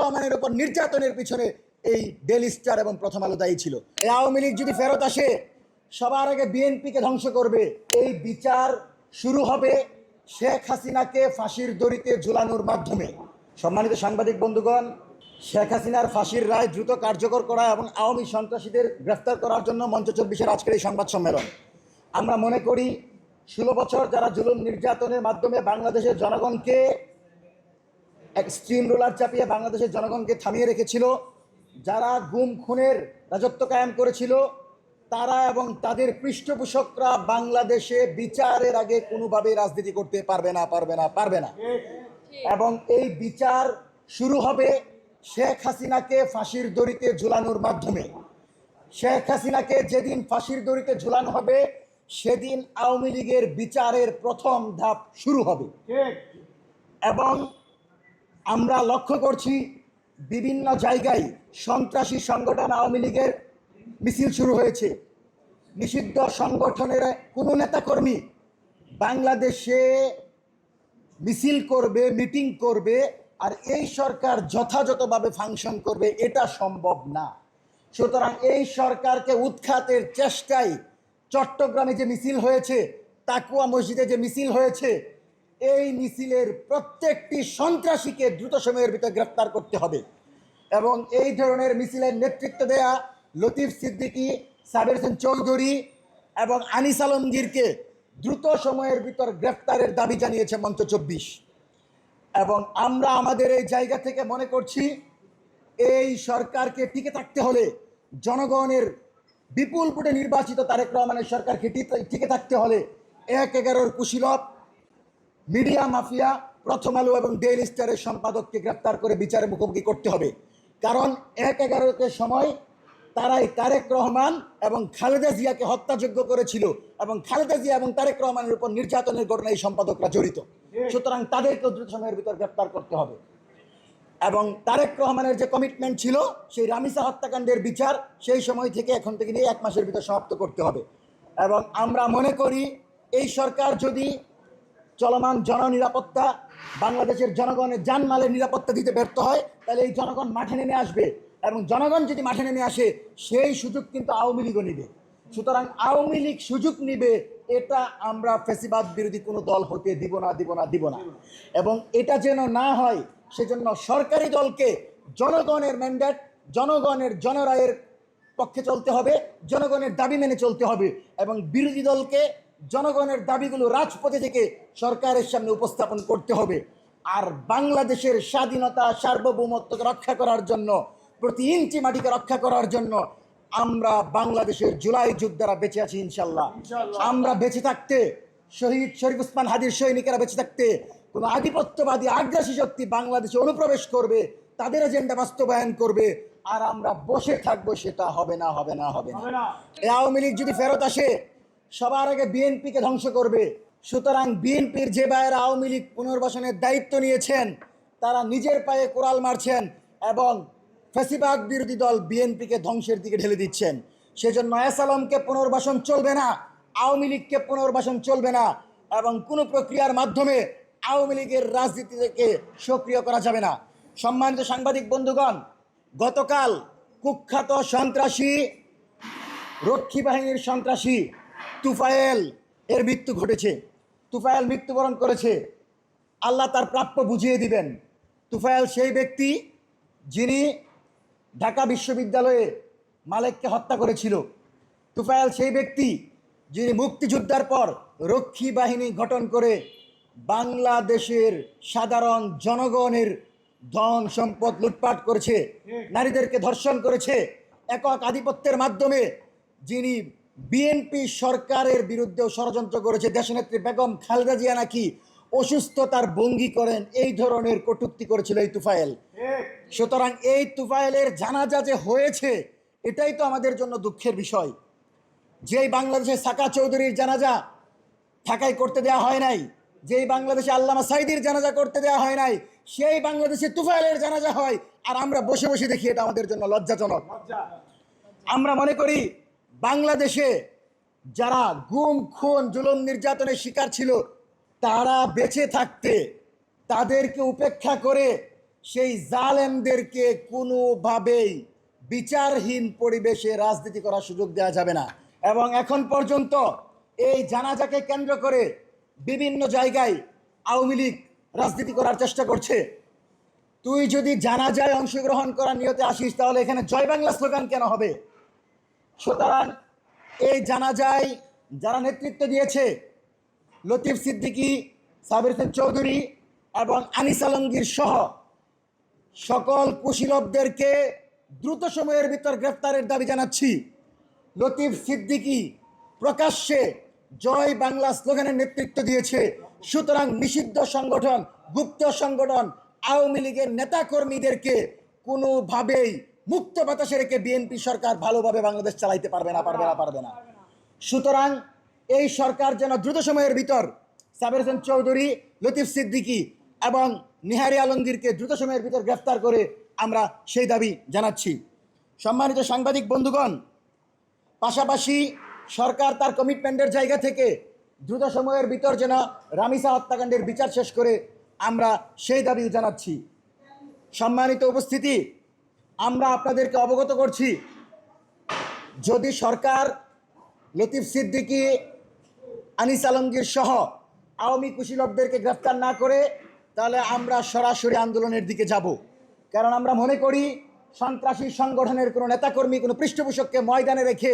রহমানের উপর নির্যাতনের পিছনে এই ডেইলি স্টার এবং প্রথম আলো দায়ী ছিল। এই আওয়ামী লীগ যদি ফেরত আসে সবার আগে বিএনপিকে ধ্বংস করবে। এই বিচার শুরু হবে শেখ হাসিনাকে ফাঁসির দড়িতে ঝুলানোর মাধ্যমে। সম্মানিত সাংবাদিক বন্ধুগণ, শেখ হাসিনার ফাঁসির রায় দ্রুত কার্যকর করা এবং আওয়ামী সন্ত্রাসীদের গ্রেফতার করার জন্য মঞ্চ 24-এর আজকের এই সংবাদ সম্মেলন। আমরা মনে করি 16 বছর যারা জুলুম নির্যাতনের মাধ্যমে বাংলাদেশের জনগণকে এক্সট্রিম রোলার চাপিয়ে বাংলাদেশের জনগণকে থামিয়ে রেখেছিল, যারা গুম খুনের রাজত্ব কায়েম করেছিল, তারা এবং তাদের পৃষ্ঠপোষকরা বাংলাদেশে বিচারের আগে কোনোভাবে রাজনীতি করতে পারবে না। এবং এই বিচার শুরু হবে শেখ হাসিনাকে ফাঁসির দড়িতে ঝুলানোর মাধ্যমে। শেখ হাসিনাকে যেদিন ফাঁসির দড়িতে ঝুলানো হবে সেদিন আওয়ামী লীগের বিচারের প্রথম ধাপ শুরু হবে। এবং আমরা লক্ষ্য করছি বিভিন্ন জায়গায় সন্ত্রাসী সংগঠন আওয়ামী লীগের মিছিল শুরু হয়েছে। নিষিদ্ধ সংগঠনের কোনো নেতাকর্মী বাংলাদেশে মিছিল করবে, মিটিং করবে, আর এই সরকার যথাযথভাবে ফাংশন করবে, এটা সম্ভব না। সুতরাং এই সরকারকে উৎখাতের চেষ্টায় চট্টগ্রামে যে মিছিল হয়েছে, তাকুয়া মসজিদে যে মিছিল হয়েছে, এই মিছিলের প্রত্যেকটি সন্ত্রাসীকে দ্রুত সময়ের ভিতরে গ্রেফতার করতে হবে। এবং এই ধরনের মিছিলের নেতৃত্ব দেয়া লতিফ সিদ্দিকী, সাবের হোসেন চৌধুরী এবং আনিস আলমগীরকে দ্রুত সময়ের ভিতর গ্রেফতারের দাবি জানিয়েছে মঞ্চ 24। এবং আমরা আমাদের এই জায়গা থেকে মনে করছি এই সরকারকে টিকে থাকতে হলে, জনগণের বিপুল ভোটে নির্বাচিত তারেক রহমানের সরকারকে টিকে থাকতে হলে 1-11 কুশীলব, মিডিয়া মাফিয়া, প্রথম আলো এবং ডেইলি স্টারের সম্পাদককে গ্রেফতার করে বিচারের মুখোমুখি করতে হবে। কারণ 1-11-র সময় তারাই তারেক রহমান এবং খালেদা জিয়াকে হত্যাযোগ্য করেছিল এবং খালেদা জিয়া এবং তারেক রহমানের উপর নির্যাতনের ঘটনায় এই সম্পাদকরা জড়িত। সুতরাং তাদেরকেও দ্রুত সময়ের ভিতর গ্রেফতার করতে হবে। এবং তারেক রহমানের যে কমিটমেন্ট ছিল সেই রামিসা হত্যাকাণ্ডের বিচার সেই সময় থেকে এখন থেকে নিয়ে 1 মাসের ভিতর সমাপ্ত করতে হবে। এবং আমরা মনে করি এই সরকার যদি চলমান জননিরাপত্তা, বাংলাদেশের জনগণের জানমালের নিরাপত্তা দিতে ব্যর্থ হয়, তাহলে এই জনগণ মাঠে নেমে আসবে। এবং জনগণ যদি মাঠে নেমে আসে সেই সুযোগ কিন্তু আওয়ামী লীগও নিবে। সুতরাং আওয়ামী লীগ সুযোগ নিবে, এটা আমরা ফ্যাসিবাদ বিরোধী কোনো দল হতে দিব না। এবং এটা যেন না হয় সেজন্য সরকারি দলকে জনগণের ম্যান্ডেট, জনগণের জনরায়ের পক্ষে চলতে হবে, জনগণের দাবি মেনে চলতে হবে। এবং বিরোধী দলকে জনগণের দাবিগুলো রাজপথে থেকে সরকারের সামনে উপস্থাপন করতে হবে। আর বাংলাদেশের স্বাধীনতা, সার্বভৌমত্বকে রক্ষা করার জন্য, প্রতি ইঞ্চি মাটিকে রক্ষা করার জন্য আমরা বাংলাদেশের জুলাই যোদ্ধারা বেঁচে আছি ইনশাল্লাহ। আমরা বেঁচে থাকতে, শহীদ শরীফ ওসমান হাদির সৈনিকেরা বেঁচে থাকতে কোনো আধিপত্যবাদী আগ্রাসী শক্তি বাংলাদেশে অনুপ্রবেশ করবে, তাদের এজেন্ডা বাস্তবায়ন করবে, আর আমরা বসে থাকবো, সেটা হবে না। এই আওয়ামী লীগ যদি ফেরত আসে সবার আগে বিএনপিকে ধ্বংস করবে। সুতরাং বিএনপির যে ভাইয়েরা আওয়ামী লীগ পুনর্বাসনের দায়িত্ব নিয়েছেন তারা নিজের পায়ে কোড়াল মারছেন এবং ফ্যাসিবাদ বিরোধী দল বিএনপিকে ধ্বংসের দিকে ঢেলে দিচ্ছেন। সেজন্য এস আলমকে পুনর্বাসন চলবে না, আওয়ামী লীগকে পুনর্বাসন চলবে না, এবং কোনো প্রক্রিয়ার মাধ্যমে আওয়ামী লীগের রাজনীতি থেকে সক্রিয় করা যাবে না। সম্মানিত সাংবাদিক বন্ধুগণ, গতকাল কুখ্যাত সন্ত্রাসী, রক্ষী বাহিনীর সন্ত্রাসী তুফায়েল এর মৃত্যু ঘটেছে। তুফায়েল মৃত্যুবরণ করেছে, আল্লাহ তার প্রাপ্য বুঝিয়ে দিবেন। তুফায়েল সেই ব্যক্তি যিনি ঢাকা বিশ্ববিদ্যালয়ে মালেককে হত্যা করেছিল। তুফায়েল সেই ব্যক্তি যিনি মুক্তিযুদ্ধের পর রক্ষী বাহিনী গঠন করে বাংলাদেশের সাধারণ জনগণের ধন সম্পদ লুটপাট করেছে, নারীদেরকে ধর্ষণ করেছে, একক আধিপত্যের মাধ্যমে যিনি বিএনপি সরকারের বিরুদ্ধেও ষড়যন্ত্র করেছে। দেশনেত্রী বেগম খালেদা জিয়া নাকি অসুস্থতার ভঙ্গি করেন, এই ধরনের কটূক্তি করেছিল এই তুফায়েল। সুতরাং এই তুফায়েলের জানাজা যে হয়েছে এটাই তো আমাদের জন্য দুঃখের বিষয়। যেই বাংলাদেশে সাকা চৌধুরীর জানাজা ঢাকায় করতে দেওয়া হয় নাই, যেই বাংলাদেশে আল্লামা সাইদির জানাজা করতে দেওয়া হয় নাই, সেই বাংলাদেশে তুফায়েলের জানাজা হয়, আর আমরা বসে বসে দেখি। এটা আমাদের জন্য লজ্জাজনক। আমরা মনে করি বাংলাদেশে যারা গুম খুন জুলুম নির্যাতনের শিকার ছিল তারা বেঁচে থাকতে, তাদেরকে উপেক্ষা করে সেই জালেমদেরকে কোনোভাবেই বিচারহীন পরিবেশে রাজনীতি করার সুযোগ দেওয়া যাবে না। এবং এখন পর্যন্ত এই জানাজাকে কেন্দ্র করে বিভিন্ন জায়গায় আওয়ামী লীগ রাজনীতি করার চেষ্টা করছে। তুই যদি জানাজায় অংশগ্রহণ করার নিয়তে আসিস তাহলে এখানে জয় বাংলা স্লোগান কেন হবে? সুতরাং এই জানাজায় যারা নেতৃত্ব দিয়েছে, লতিফ সিদ্দিকী, সাবির হোসেন চৌধুরী এবং আনিস আলমগীর সহ সকল কুশীলবদেরকে দ্রুত সময়ের ভিতর গ্রেফতারের দাবি জানাচ্ছি। লতিফ সিদ্দিকী প্রকাশ্যে জয় বাংলা স্লোগানের নেতৃত্ব দিয়েছে। সুতরাং নিষিদ্ধ সংগঠন, গুপ্ত সংগঠন আওয়ামী লীগের নেতাকর্মীদেরকে কোনোভাবেই মুক্ত বাতাসে রেখে বিএনপি সরকার ভালোভাবে বাংলাদেশ চালাইতে পারবে না। সুতরাং এই সরকার যেন দ্রুত সময়ের ভিতর সাবির হোসেন চৌধুরী, লতিফ সিদ্দিকী এবং নিহারি আলমগীরকে দ্রুত সময়ের ভিতর গ্রেফতার করে আমরা সেই দাবি জানাচ্ছি। সম্মানিত সাংবাদিক বন্ধুগণ, পাশাপাশি সরকার তার কমিটমেন্টের জায়গা থেকে দ্রুত সময়ের ভিতর যেন রামিসা হত্যাকাণ্ডের বিচার শেষ করে আমরা সেই দাবিও জানাচ্ছি। সম্মানিত উপস্থিতি, আমরা আপনাদেরকে অবগত করছি, যদি সরকার লতিফ সিদ্দিকী, আনিস আলমগীর সহ আওয়ামী কুশীলবদেরকে গ্রেফতার না করে তাহলে আমরা সরাসরি আন্দোলনের দিকে যাব। কারণ আমরা মনে করি সন্ত্রাসী সংগঠনের কোনো নেতাকর্মী, কোনো পৃষ্ঠপোষককে ময়দানে রেখে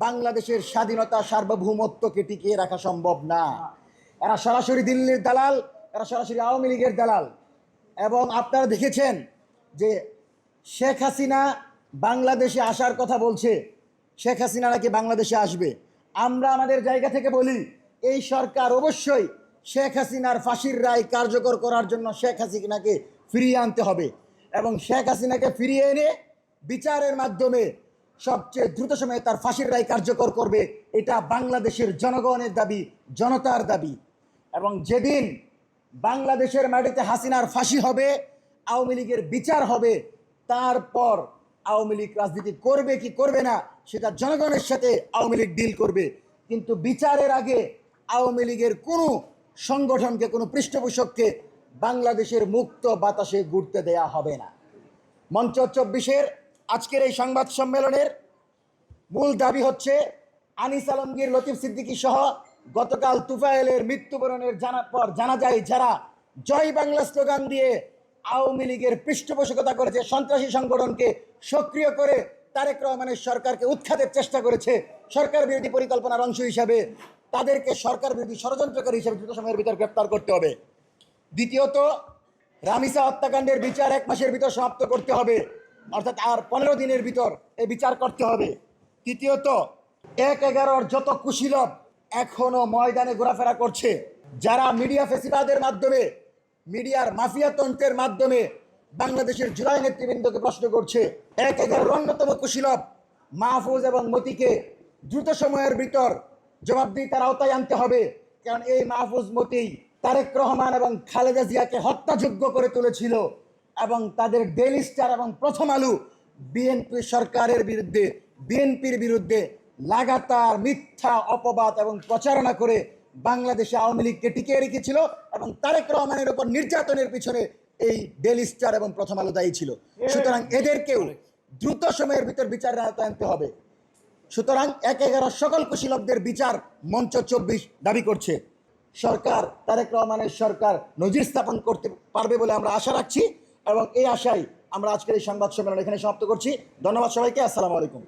বাংলাদেশের স্বাধীনতা, সার্বভৌমত্বকে টিকিয়ে রাখা সম্ভব না। এরা সরাসরি দিল্লির দালাল, এরা সরাসরি আওয়ামী লীগের দালাল। এবং আপনারা দেখেছেন যে শেখ হাসিনা বাংলাদেশে আসার কথা বলছে, শেখ হাসিনা নাকি বাংলাদেশে আসবে। আমরা আমাদের জায়গা থেকে বলি, এই সরকার অবশ্যই শেখ হাসিনার ফাঁসির রায় কার্যকর করার জন্য শেখ হাসিনাকে ফিরিয়ে আনতে হবে এবং শেখ হাসিনাকে ফিরিয়ে এনে বিচারের মাধ্যমে সবচেয়ে দ্রুত সময়ে তার ফাঁসির রায় কার্যকর করবে। এটা বাংলাদেশের জনগণের দাবি, জনতার দাবি। এবং যেদিন বাংলাদেশের মাটিতে হাসিনার ফাঁসি হবে, আওয়ামী লীগের বিচার হবে, তারপর আওয়ামী লীগ রাজনীতি করবে কি করবে না সেটা জনগণের সাথে আওয়ামী লীগ ডিল করবে। কিন্তু বিচারের আগে আওয়ামী লীগের কোনো সংগঠনকে, কোনো পৃষ্ঠপোষককে বাংলাদেশের মুক্ত বাতাসে ঘুরতে দেয়া হবে না। মঞ্চ 24-এর আজকের এই সংবাদ সম্মেলনের মূল দাবি হচ্ছে আনিস আলমগীর, লতিফ সিদ্দিকী সহ গতকাল তুফাইলের মৃত্যুবরণের পর জানা যায় যারা জয় বাংলা স্লোগান দিয়ে আওয়ামী লীগের পৃষ্ঠপোষকতা করেছে, সন্ত্রাসী সংগঠনকে সক্রিয় করে তারেক রহমানের সরকারকে উৎখাতের চেষ্টা করেছে, সরকার বিরোধী পরিকল্পনার অংশ হিসাবে তাদেরকে সরকার বিরোধী ষড়যন্ত্রকারী হিসেবে দ্রুত সময়ের ভিতর গ্রেপ্তার করতে হবে। দ্বিতীয়ত, রামিসা হত্যাকাণ্ডের বিচার 1 মাসের ভিতর সমাপ্ত করতে হবে, অর্থাৎ আর 15 দিনের ভিতর এই বিচার করতে হবে। তৃতীয়ত, 1-11 যত কুশীলব এখনো ময়দানে ঘোরাফেরা করছে, যারা মিডিয়া ফেসিবাদের মাধ্যমে, মিডিয়ার মাফিয়াতন্ত্রের মাধ্যমে বাংলাদেশের জুলাই নেতৃবৃন্দকে প্রশ্ন করছে, 1-11 অন্যতম কুশীলব মাহফুজ এবং মতিকে দ্রুত সময়ের ভিতর জবাবদিহিতার আওতায় আনতে হবে। কারণ এই মাহফুজ, মতি তারেক রহমান এবং খালেদা জিয়াকে হত্যাযোগ্য করে তুলেছিল এবং তাদের ডেইলি স্টার এবং প্রথম আলো বিএনপি সরকারের বিরুদ্ধে, বিএনপির বিরুদ্ধে লাগাতার মিথ্যা অপবাদ এবং প্রচারণা করে বাংলাদেশে আওয়ামী লীগকে টিকিয়ে রেখেছিল এবং তারেক রহমানের উপর নির্যাতনের পিছনে এই ডেইলি স্টার এবং প্রথম আলো দায়ী ছিল। সুতরাং এদেরকেও দ্রুত সময়ের ভিতর বিচারের আওতায় আনতে হবে। সুতরাং 1-11 সকল কুশীলবদের বিচার মঞ্চ 24 দাবি করছে। সরকার, তারেক রহমানের সরকার নজির স্থাপন করতে পারবে বলে আমরা আশা রাখছি এবং এই আশায় আমরা আজকের এই সংবাদ সম্মেলন এখানে সমাপ্ত করছি। ধন্যবাদ সবাইকে। আসসালামু আলাইকুম।